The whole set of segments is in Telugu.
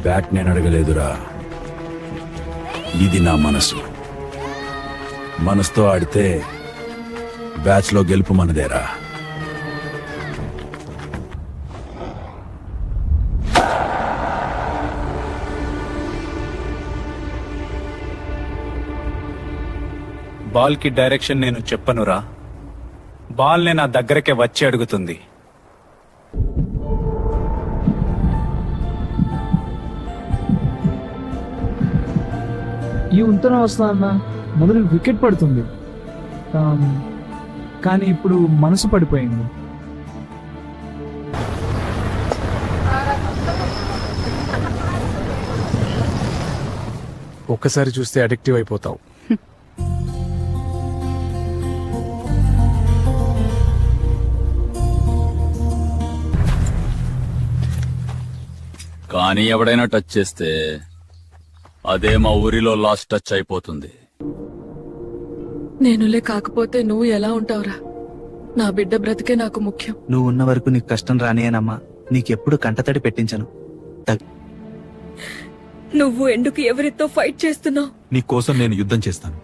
బ్యాట్ నేను అడగలేదురా, ఇది నా మనసు. మనసుతో ఆడితే బ్యాచ్ లో గెలుపు మనదేరా. బాల్ కి డైరెక్షన్ నేను చెప్పనురా, బాల్ నే నా దగ్గరకే వచ్చి అడుగుతుంది. ఈ ఉంతన వస్తా అన్న మొదలు వికెట్ పడుతుంది, కానీ ఇప్పుడు మనసు పడిపోయింది. ఒక్కసారి చూస్తే అడిక్టివ్ అయిపోతావు. కానీ ఎవడైనా టచ్ చేస్తే అదే మా ఊరిలో లాస్ట్ టచ్ అయిపోతుంది. నేనులే కాకపోతే నువ్వు ఎలా ఉంటావురా? నా బిడ్డ బ్రతికే నాకు ముఖ్యం. నువ్వు ఉన్న వరకు నీకు కష్టం రానియనమ్మా, నీకెప్పుడు కంటతడి పెట్టించను. నువ్వు ఎందుకు ఎవరితో ఫైట్ చేస్తున్నావు? నీకోసం నేను యుద్ధం చేస్తాను,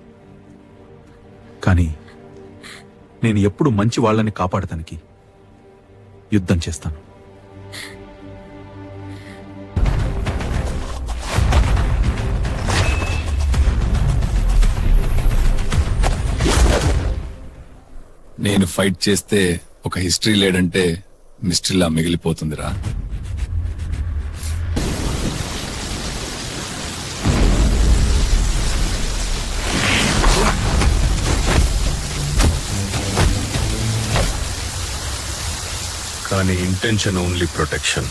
కానీ నేను ఎప్పుడు మంచి వాళ్ళని కాపాడటానికి యుద్ధం చేస్తాను. నేను ఫైట్ చేస్తే ఒక హిస్టరీ లేడంటే మిస్టరీలా మిగిలిపోతుందిరా. కానీ ఇంటెన్షన్ ఓన్లీ ప్రొటెక్షన్.